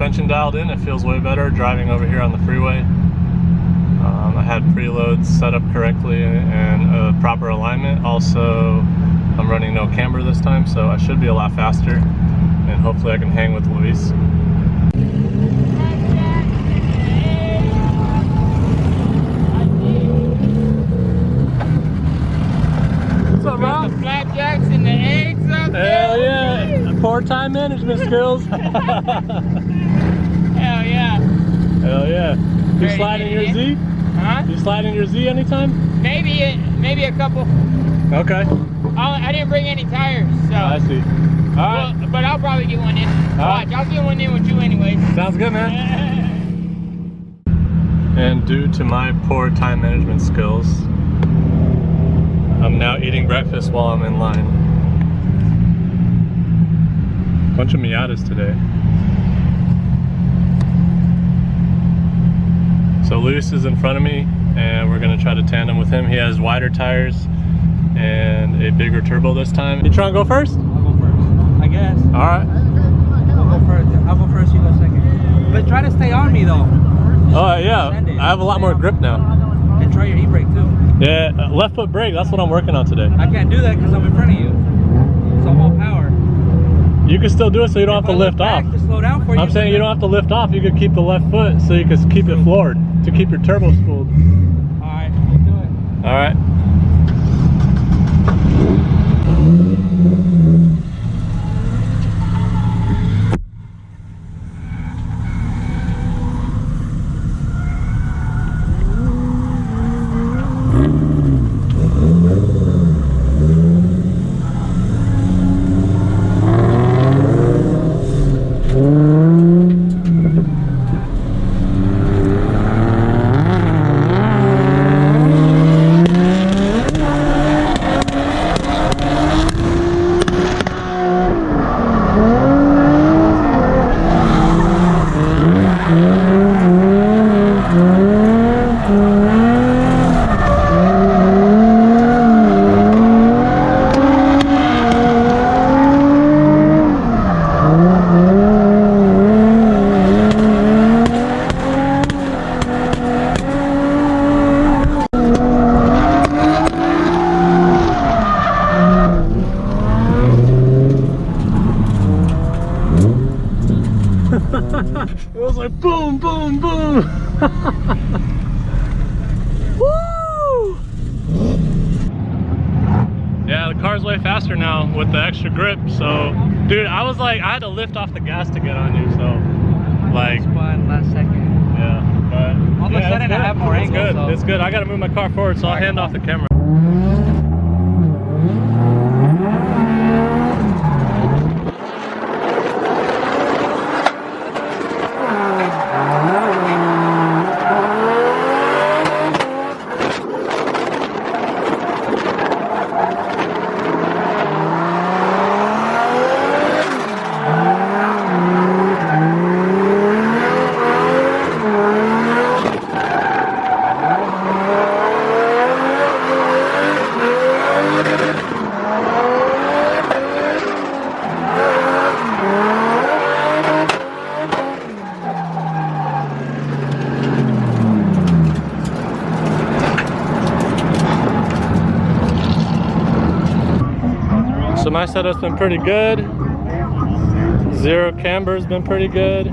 suspension dialed in. It feels way better driving over here on the freeway. I had preloads set up correctly and a proper alignment. Also, I'm running no camber this time, so I should be a lot faster, and hopefully I can hang with Luis. What's up, bro? The flapjacks and the eggs up there. Hell yeah! Poor time management skills. Hell yeah. Hell yeah. You sliding your Z? Huh? You sliding your Z anytime? Maybe a couple. Okay. I didn't bring any tires, so. I see. Alright. Well, but I'll probably get one in. Watch, I'll get one in with you anyway. Sounds good, man. And due to my poor time management skills, I'm now eating breakfast while I'm in line. Bunch of Miatas today. So Luis is in front of me, and we're gonna try to tandem with him. He has wider tires and a bigger turbo this time. You trying to go first? I'll go first, I guess. All right. I'll go first, you go second. But try to stay on me though. Oh yeah, I have a lot more grip now. And try your e-brake too. Yeah, left foot brake, that's what I'm working on today. I can't do that because I'm in front of you. So I'm all power. You can still do it so you don't have to lift off. To slow down for you. I'm saying you don't have to lift off, you could keep the left foot so you can keep it floored, to keep your turbo spooled. Alright, let's do it. Alright. It was like boom, boom, boom. Woo! Yeah, the car's way faster now with the extra grip. So, dude, I was like, I had to lift off the gas to get on you. So, like, last second. Yeah, but all of a sudden I have more angle. It's good. So. It's good. I got to move my car forward, so I'll hand off the camera. So my setup's been pretty good. Zero camber's been pretty good.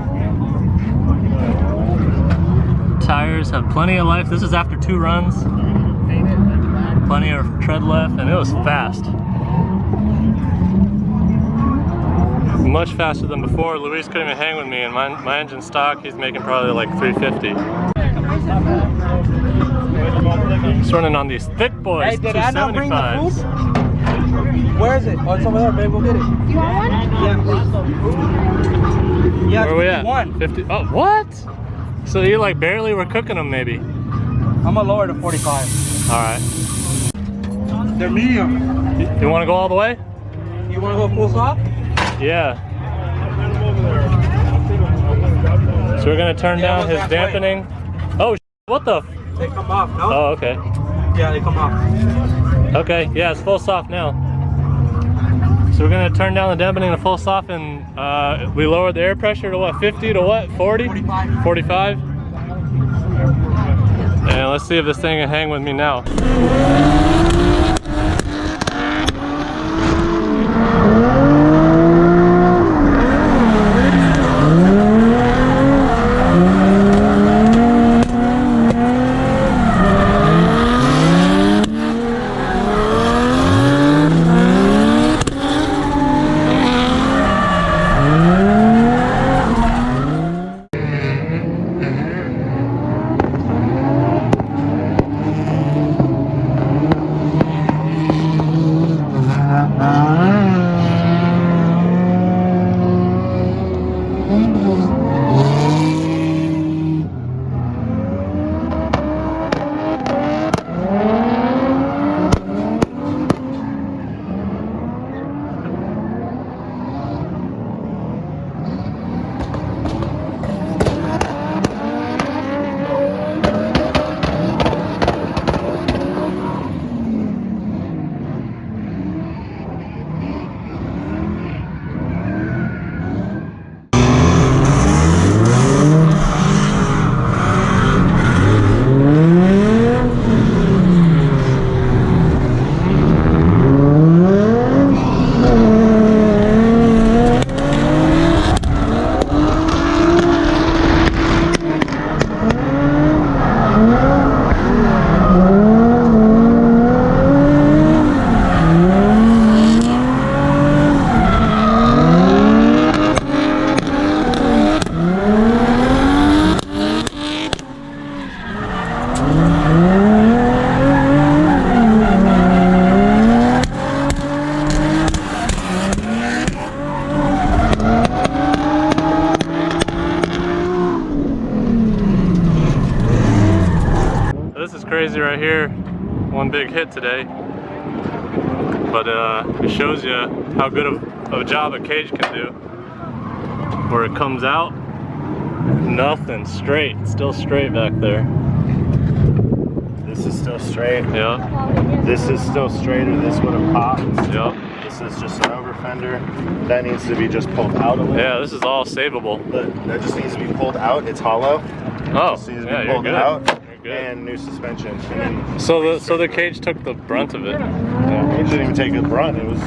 Tires have plenty of life. This is after 2 runs. Plenty of tread left, and it was fast. Much faster than before. Luis couldn't even hang with me, and my engine stock, he's making probably like 350. He's running on these thick boys, Hey, did I not bring the 275s. food? Where is it? Oh, it's over there, babe. Go get it. You want one? Yeah. Where are we at? 51. 50. Oh, what? So you like barely were cooking them, maybe? I'm gonna lower to 45. All right. They're medium. You want to go all the way? You want to go full stop? Yeah. So we're gonna turn down his dampening. Oh, what the? They come off, no? Oh, okay. Yeah, they come off. Okay, yeah, it's full soft now. So we're gonna turn down the dampening to full stop, and we lowered the air pressure to what, 50 to what, 40? 45. 45? And let's see if this thing can hang with me now. Crazy right here, one big hit today, but it shows you how good of a job a cage can do. Where it comes out, nothing, straight, still straight back there. This is still straight. Yeah. This is still straight, or this would have popped. Yep. This is just an over fender. That needs to be just pulled out a little. Yeah, this is all savable. That just needs to be pulled out. It's hollow. Oh, Just needs to yeah, be you're pulled good. out. Good. And new suspension. And So the cage took the brunt of it. yeah, it didn't even take the brunt. It was